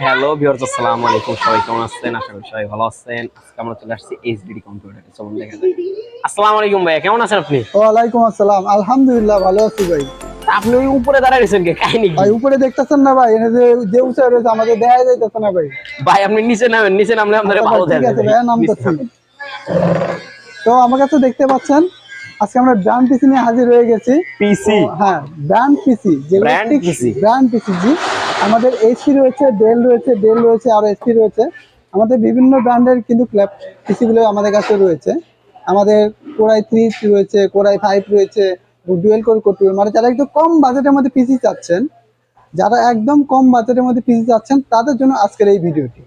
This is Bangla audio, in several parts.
হ্যালো ভিউয়ার্স, আসসালামু আলাইকুম। সবাই কেমন আছেন? আশা করি সবাই ভালো আছেন। আজকে আমরা চলে আসছি এইচডিডি কম্পিউটারে। চলুন দেখা যাক। আসসালামু আলাইকুম ভাইয়া, কেমন আছেন আপনি? ওয়ালাইকুম আসসালাম, আলহামদুলিল্লাহ ভালো আছি ভাই। আপনি ওই উপরে দাঁড়ায় রয়েছেন কে? কাহিনী কি? ভাই উপরে দেখতেছেন না ভাই, এনে যে যে উঁচা রয়েছে আমাদের দেখা যাইতেছে না ভাই। ভাই আপনি নিচে নামেন, নিচে নামলে আপনার আচ্ছা ভাই ভালো ঠিক দেখাবে আছে ভাই। ভাইয়া, নিচে নামতেছি। নামেন। তো আমার কাছে দেখতে পাচ্ছেন আজকে আমরা ব্র্যান্ড পিসি নিয়ে হাজির হয়ে গেছি। তো পিসি, হ্যাঁ, ব্র্যান্ড পিসি যেগুলো ব্র্যান্ড ঠিক পিসি। ব্র্যান্ড পিসি জি। আমাদের এইচপি রয়েছে, ডেল রয়েছে আর এসপি রয়েছে। আমাদের বিভিন্ন ব্র্যান্ডের কিন্তু পিসি গুলো আমাদের কাছে রয়েছে। আমাদের কোরাই 3 রয়েছে, কোরাই 5 রয়েছে, ডুয়েল কোর কোর, মানে যারা একটু কম বাজেটের মধ্যে পিসি চাচ্ছেন, যারা একদম কম বাজেটের মধ্যে পিসি চাচ্ছেন তাদের জন্য আজকের এই ভিডিওটি।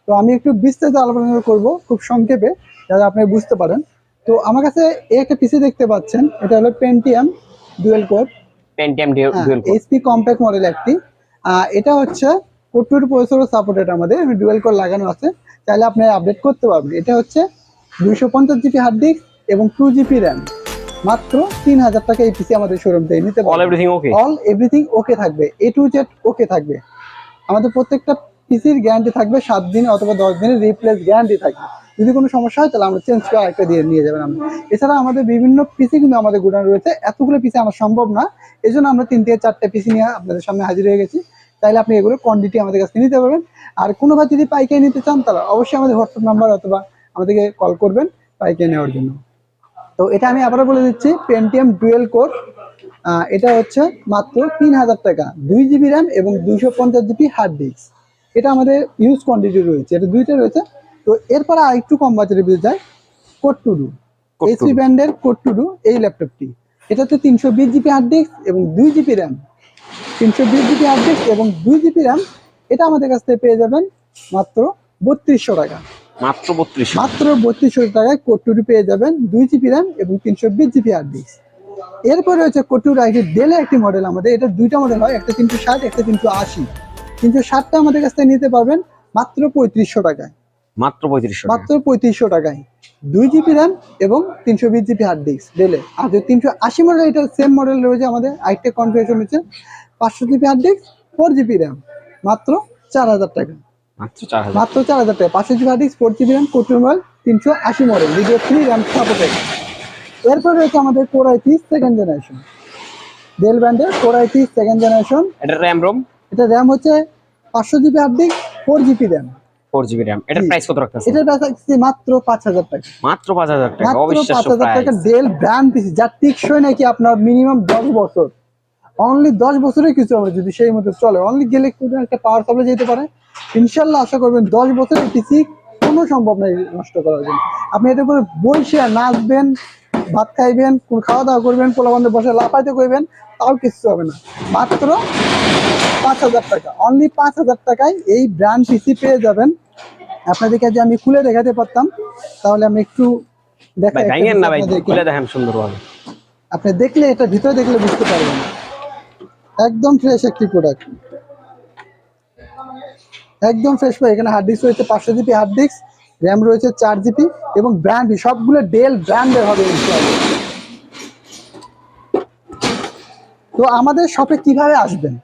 তো আমি একটু বিস্তারিত আলোচনা করব খুব সংক্ষেপে, যাতে আপনি বুঝতে পারেন। তো আমার কাছে এই একটা পিসি দেখতে পাচ্ছেন, এটা হলো পেন্টিয়াম ডুয়েল কোর। পেন্টিয়াম হ্যাঁ, dual core. HP compact model একটি। এটা হচ্ছে কোর টু প্রসেসর সাপোর্টেড, আমাদের ডুয়েল কোর লাগানো আছে, চাইলে আপনি আপডেট করতে পারবেন। এটা হচ্ছে 250 জিবি হার্ড ডিস্ক এবং 2 জিবি র্যাম। মাত্র 3000 টাকা এই পিসি আমাদের শোরুম থেকে নিতে অল পারবেন। Everything okay. All everything okay থাকবে, এ টু জেড ওকে থাকবে। আমাদের প্রত্যেকটা পিসির গ্যারান্টি থাকবে 7 দিন অথবা 10 দিনের রিপ্লেস গ্যারান্টি থাকবে। যদি কোনো সমস্যা হয় তাহলে আমরা চেঞ্জ করে একটা দিয়ে নিয়ে যাবেন আমরা। এছাড়া আমাদের বিভিন্ন পিসি কিন্তু আমাদের গোডাউন রয়েছে, এতগুলো পিসি আমার সম্ভব না, এই জন্য আমরা 3 থেকে 4টে পিসি নিয়ে আপনাদের সামনে হাজির হয়ে গেছি। তাইলে আপনি এগুলো কোয়ান্টিটি আমাদের কাছ থেকে নিতে পারবেন। আর কোনো ভাই যদি পাইকারি নিতে চান তাহলে অবশ্যই আমাদের হোয়াটসঅ্যাপ নাম্বার অথবা আমাদেরকে কল করবেন পাইকারি নেওয়ার জন্য। তো এটা আমি আবারও বলে দিচ্ছি, পেন্টিয়াম ডুয়েল কোর। এটা হচ্ছে মাত্র 3000 টাকা, 2 জিবি র্যাম এবং 250 জিবি হার্ড ডিস্ক। এটা আমাদের ইউজ কোয়ান্টিটি রয়েছে, এটা দুইটা রয়েছে। তো এরপরে আরেকটু কম বাজেটের ভিতরে যায় কোড টু ডু, এইচপি ব্র্যান্ডের কোড টু ডু এই ল্যাপটপটি। এটাতে 320 জিবি হার্ড ডিস্ক এবং 2 GB RAM, 320 GB hard disk এবং 2 জিবি র্যাম। এটা আমাদের কাছ থেকে পেয়ে যাবেন মাত্র 3200 টাকা। মাত্র 3200। মাত্র 3200 টাকায় কোড টু ডু পেয়ে যাবেন, 2 জিবি র্যাম এবং 320 জিবি হার্ড ডিস্ক। এরপরে হচ্ছে কোটুর আইটি ডেলের একটি মডেল, আমাদের এটা দুইটা মডেল হয়, একটা 360 একটা 380। 360টা আমাদের কাছ থেকে নিতে পারবেন মাত্র 3500 টাকায়। মাত্র 3500 টাকা। মাত্র 3500 টাকায় 2 জিবি র্যাম এবং 320 জিবি হার্ড ডিস্ক ডেলে। আর যে 380 মডেল, এটা সেম মডেল রয়েছে আমাদের, আরেকটা কনফিগারেশন হচ্ছে 500 GB hard disk, 4 GB RAM, মাত্র 4000 টাকা। মাত্র 4000। মাত্র 4000 টাকা, 500 GB hard disk, 4 GB RAM, কোটুর model 380 model, video 3 RAM supported. এরপর রয়েছে আমাদের কোরাই 3 সেকেন্ড জেনারেশন, ডেল ব্র্যান্ডের কোরাই 3 সেকেন্ড জেনারেশন। এটা র‍্যাম রোম। এটা র্যাম হচ্ছে 500 GB hard disk, 4 GB RAM. 4 GB RAM. এটার প্রাইস কত রাখতেছেন? এটার প্রাইস আছে মাত্র 5000 টাকা। মাত্র 5000 টাকা। মাত্র অবিশ্বাস্য 5000 টাকা প্রাইস। ডেল ব্র্যান্ড পিসি, যার টিকসই নাকি আপনার মিনিমাম 10 বছর। অনলি 10 বছরের কিছু আমরা যদি সেই মতো চলে, অনলি গেলে একটা পাওয়ার সাপ্লাই যেতে পারে। ইনশাল্লাহ আশা করবেন 10 বছরের পিসি কোনো সম্ভব নয় নষ্ট করার জন্য। আপনি এটার উপরে বসে নাচবেন, ভাত খাইবেন, কোন খাওয়া দাওয়া করবেন, পোলা বন্ধে বসে লাফাইতে করবেন, তাও কিছু হবে না। মাত্র 5000 টাকা, অনলি 5000 টাকায় এই ব্র্যান্ড পিসি পেয়ে যাবেন। আপনাদেরকে যে আমি খুলে দেখাতে পারতাম, তাহলে আমি একটু ভাই ভাঙেন না ভাই, আপনাদেরকে। খুলে দেখেন সুন্দরভাবে। আপনি দেখলে, এটা ভিতরে দেখলে বুঝতে পারবেন, একদম ফ্রেশ একটি প্রোডাক্ট, একদম ফ্রেশ পাই। এখানে হার্ড ডিস্ক রয়েছে 500 জিবি হার্ড ডিস্ক, র্যাম রয়েছে 4 জিবি এবং ব্র্যান্ড সবগুলো ডেল ব্র্যান্ডের হবে ইনশাআল্লাহ। তো আমাদের শপে কিভাবে আসবেন,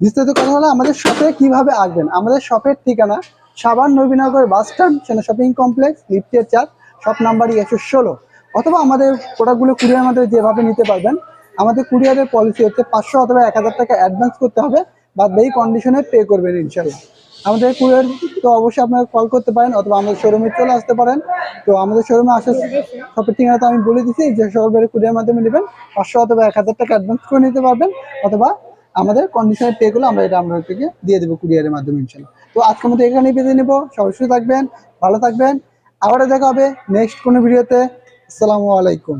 বিস্তারিত কথা হলো আমাদের শপে কিভাবে আসবেন। আমাদের শপের ঠিকানা সাভার নবীনগর বাস স্ট্যান্ড, সেনা শপিং কমপ্লেক্স, লিফটের 4, শপ নাম্বারই 116। অথবা আমাদের প্রোডাক্টগুলো কুরিয়ার মাধ্যমে যেভাবে নিতে পারবেন, আমাদের কুরিয়ারের পলিসি হচ্ছে 500 অথবা 1000 টাকা অ্যাডভান্স করতে হবে, বাদ বাকি কন্ডিশনে পে করবেন ইনশাআল্লাহ। আমাদের কুরিয়ার তো অবশ্যই আপনারা কল করতে পারেন অথবা আমাদের শোরুমে চলে আসতে পারেন। তো আমাদের শোরুমে আসার শপের ঠিকানা তো আমি বলে দিচ্ছি, যে সকল কুরিয়ার মাধ্যমে নেবেন 500 অথবা 1000 টাকা অ্যাডভান্স করে নিতে পারবেন, অথবা আমাদের কন্ডিশনে পে করলে আমরা এটা আপনাদেরকে দিয়ে দেবো কুরিয়ারের মাধ্যমে ইনশাআল্লাহ। তো আজকের মতো এখানেই বেঁধে নেবো। সবাই সুস্থ থাকবেন, ভালো থাকবেন, আবারও দেখা হবে নেক্সট কোনো ভিডিওতে। আসসালামু আলাইকুম।